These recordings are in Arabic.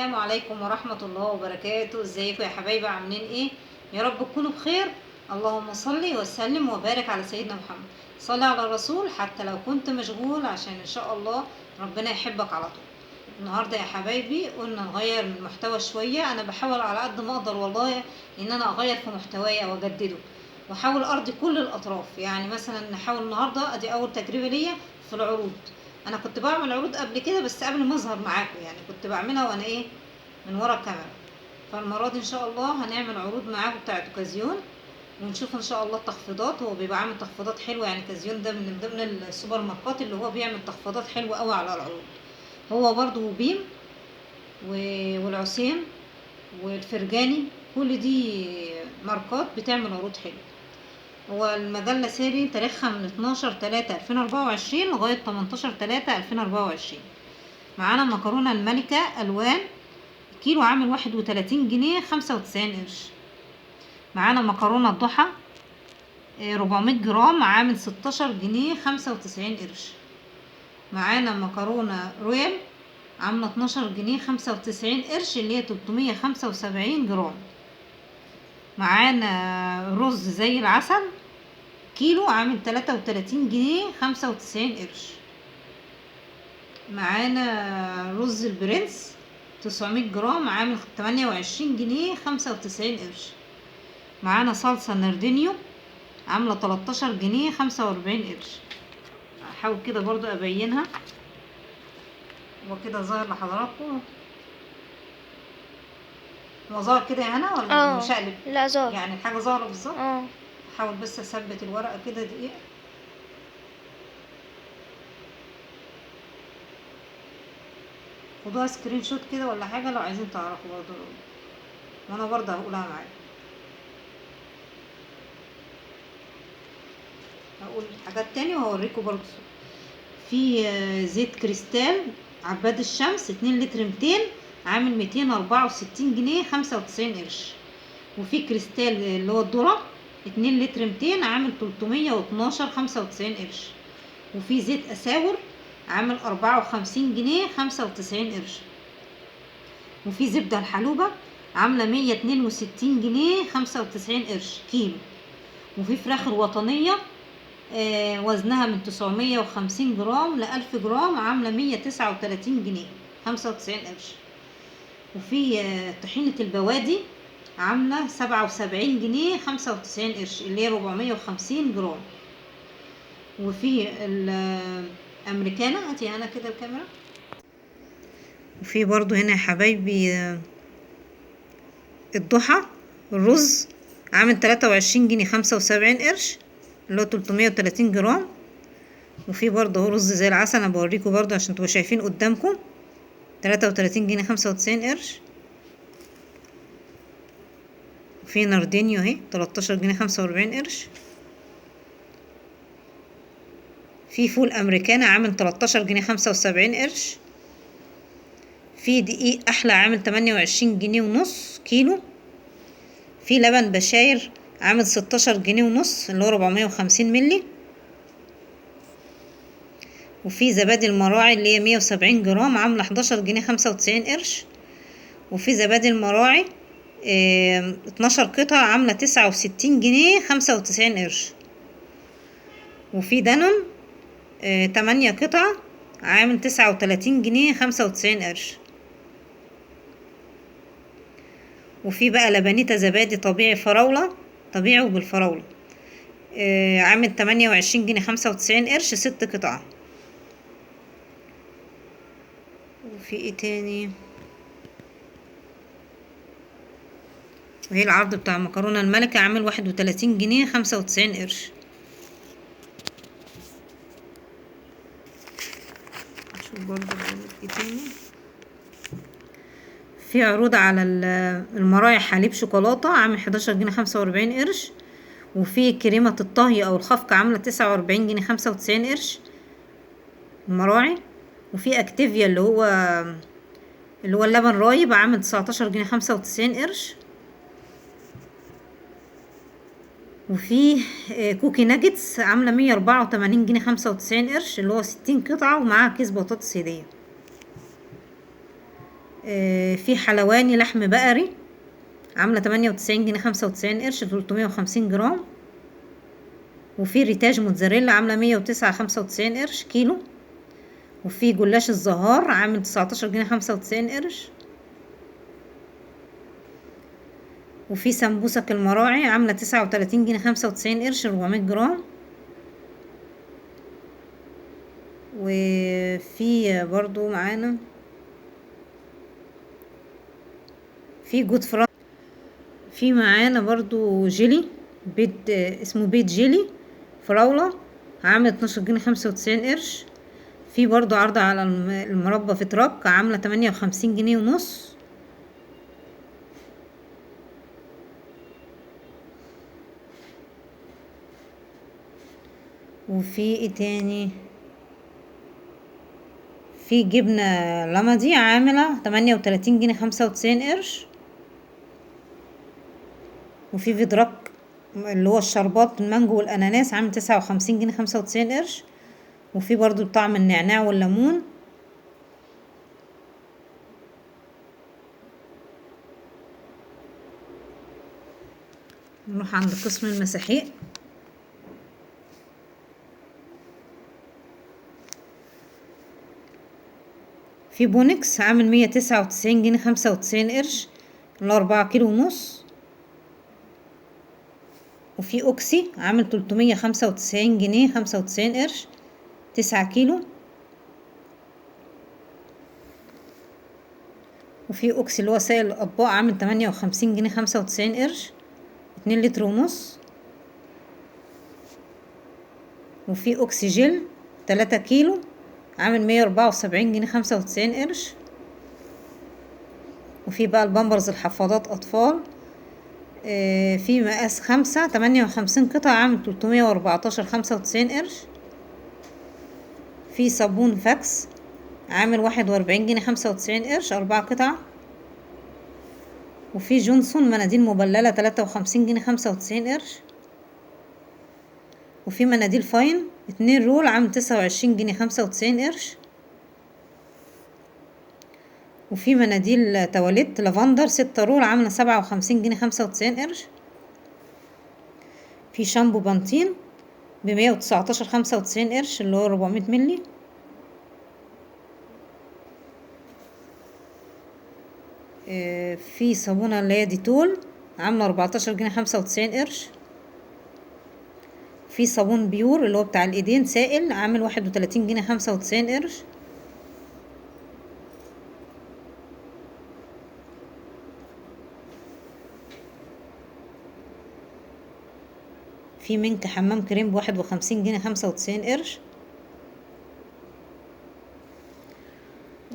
السلام عليكم ورحمة الله وبركاته. ازيكم يا حبايبي؟ عاملين ايه؟ يا رب تكونوا بخير. اللهم صل وسلم وبارك على سيدنا محمد. صل على الرسول حتى لو كنت مشغول، عشان ان شاء الله ربنا يحبك على طول. النهارده يا حبايبي قلنا نغير من المحتوى شوية. انا بحاول على قد ما اقدر والله ان انا اغير في محتواي واجدده، واحاول ارضي كل الاطراف. يعني مثلا نحاول النهارده، ادي اول تجربة ليا في العروض. انا كنت بعمل عروض قبل كده بس قبل ما اظهر معاكم، يعني كنت بعملها وانا ايه، من ورا الكاميرا. فالمرة دي ان شاء الله هنعمل عروض معاكم بتاعت اوكازيون، ونشوف ان شاء الله التخفيضات. هو بيبقى عامل تخفيضات حلوه، يعني اوكازيون ده من ضمن السوبر ماركات اللي هو بيعمل تخفيضات حلوه قوي على العروض. هو برضو بيم والعسيم والفرجاني، كل دي ماركات بتعمل عروض حلوه. هو المجلة ساري تاريخها من 12/3/2024 لغاية 18/3/2024. معانا مكرونة الملكة ألوان، كيلو عامل 31 جنيه 95 قرش. معانا مكرونة الضحى 400 جرام عامل 16 جنيه 95 قرش. معانا مكرونة رويال عاملة 12 جنيه 95 قرش اللي هي 375 جرام. معانا رز زي العسل كيلو عامل 33 جنيه 95 قرش. معانا رز البرنس 900 جرام عامل 28 جنيه 95 قرش. معانا صلصة ناردينيو عاملة 13 جنيه 45 قرش. هحاول كده برضو ابينها، هو كده ظاهر لحضراتكم؟ هو ظاهر كده يا هنا ولا مشقلب؟ لا ظاهر، يعني الحاجة ظاهرة بالظبط. اه احاول بس اثبت الورقة كده دقيقة. خدوها سكرين شوت كده ولا حاجة لو عايزين تعرفوا برضو، وانا برضه هقولها معاكم. هقول حاجات تانية وهوريكم برضه. في زيت كريستال عباد الشمس 2 لتر 200 عامل 264 جنيه 95 قرش. وفي كريستال اللي هو الذرة 2 لتر 200 عامل 312 95 قرش. وفي زيت اساور عامل 54 جنيه 95 قرش. وفي زبدة الحلوبة عاملة 162 جنيه 95 قرش كيلو. وفي فراخ الوطنية وزنها من 950 جرام ل1000 جرام عاملة 139 جنيه 95 قرش. وفي طحينة البوادي عاملة 77 جنيه 95 قرش اللي هي 450 جرام. وفي الأمريكانا، هاتي أنا كده الكاميرا. وفي برضو هنا يا حبايبي الضحى الرز عامل 23 جنيه 75 قرش اللي هو 330 جرام. وفي برضه رز زي العسل، انا بوريكم برضه عشان تبقوا شايفين قدامكم، 33 جنيه 95 قرش. وفي ناردينيو اهي 13 جنيه 45 قرش. في فول امريكانا عامل 13 جنيه 75 قرش. في دقيق احلى عامل 28 جنيه ونص كيلو. في لبن بشاير عامل 16 جنيه ونص اللي هو 450 ملي. وفي زبادي المراعي اللي هي 170 جرام عامله 11 جنيه 95 قرش. وفي زبادي المراعي 12 قطعة عاملة 69 جنيه 95 قرش. وفي دانون 8 قطع عامل 39 جنيه 95 قرش. وفي بقى لبنيتا زبادي طبيعي فراولة، طبيعي وبالفراولة عامل 28 جنيه 95 قرش 6 قطع. وفي ايه تاني؟ وهي العرض بتاع مكرونة الملكة عامل 31 جنيه 95 قرش. نشوف برضه ايه تاني. في عروض على المراعي حليب شوكولاتة عامل 11 جنيه 45 قرش. وفي كريمة الطهي او الخفق عاملة 49 جنيه 95 قرش المراعي. وفي اكتيفيا اللي هو اللبن رايب عامل 19 جنيه 95 قرش. وفي كوكي ناجتس عاملة 184 جنيه 95 قرش اللي هو 60 قطعة ومعاها كيس بطاطس هدية. في حلواني لحم بقري عاملة 98 جنيه 95 قرش 350 جرام. وفي ريتاج موتزاريلا عاملة 109 95 قرش كيلو. وفي جلاش الزهار عامل 19 جنيه 95 قرش. وفي سمبوسك المراعي عاملة 39 جنيه 95 قرش 400 جرام. وفي برضو معانا في جود فرانك. في معانا برضو جيلي بيت اسمه بيت جيلي فراولة عامل 12 جنيه 95 قرش. في برضو عرض على المربى في تراك عاملة 58 جنيه ونص. وفي ايه تاني؟ في جبنة لمدي عاملة 38 جنيه 95 قرش. وفي فيدراك اللي هو الشربات المانجو والاناناس عامل 59 جنيه 95 قرش. وفي برضو طعم النعناع والليمون. نروح عند قسم المساحيق. في بونكس عامل 199 جنيه 95 قرش ل4 كيلو ونص. وفي اوكسي عامل 395 جنيه 95 قرش 9 كيلو. وفي اوكسي اللي هو سائل الاطباق عامل 58 جنيه 95 قرش 2 لتر ونص. وفي اوكسي جل 3 كيلو عامل 174 جنيه 95 قرش. وفي بقى البامبرز الحفاضات اطفال في مقاس 5 58 قطعة عامل 314 95 قرش. في صابون فاكس عامل 41 جنيه 95 قرش 4 قطع. وفي جونسون مناديل مبللة 53 جنيه 95 قرش. وفي مناديل فاين 2 رول عامل 29 جنيه 95 قرش. وفي مناديل تواليت لافندر 6 رول عاملة 57 جنيه 95 قرش. في شامبو بانتين ب119 95 قرش اللي هو 400 ملي. في صابونة اللي هي ديتول عاملة 14 جنيه 95 قرش. في صابون بيور اللي هو بتاع الايدين سائل عامل 31 جنيه 95 قرش. في منك حمام كريم ب51 جنيه 95 قرش.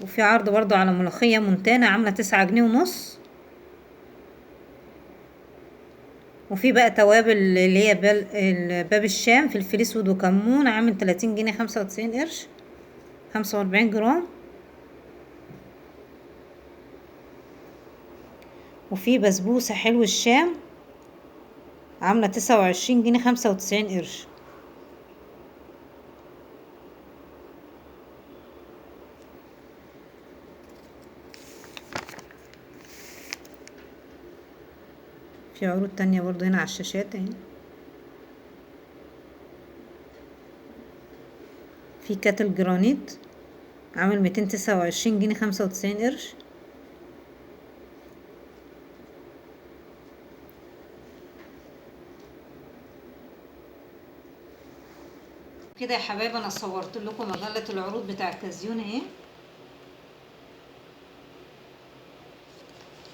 وفي عرض برضو على ملوخية مونتانا عاملة 9 جنيه ونص. وفي بقى توابل اللي هي باب الشام في الفليسود وكمون عامل 30 جنيه 95 قرش 45 جرام. وفي بسبوسة حلو الشام عاملة 29 جنيه 95 قرش. في عروض تانية برضو هنا على الشاشات اهي. في كاتل جرانيت عامل 229 جنيه 95 قرش. كده يا حبايبي انا صورت لكم مجلة العروض بتاع الكازيون اهي.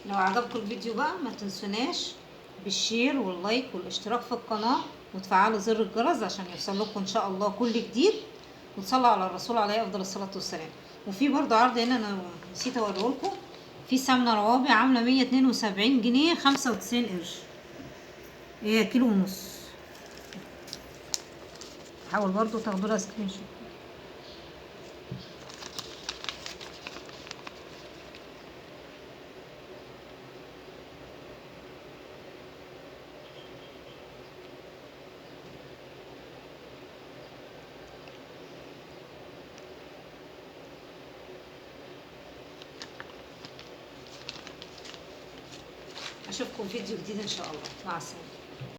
لو عجبكم الفيديو بقى ما تنسوناش بالشير واللايك والاشتراك في القناة وتفعلوا زر الجرس عشان يوصل لكم ان شاء الله كل جديد. وتصلوا على الرسول عليه افضل الصلاة والسلام. وفي برضو عرض هنا انا نسيت اوريه لكم. في سمنة روابي عاملة 172 جنيه 95 قرش هي كيلو ونص. حاول برضو تاخدوا لها سكرين شوت. اشوفكم فيديو جديد ان شاء الله. مع السلامه.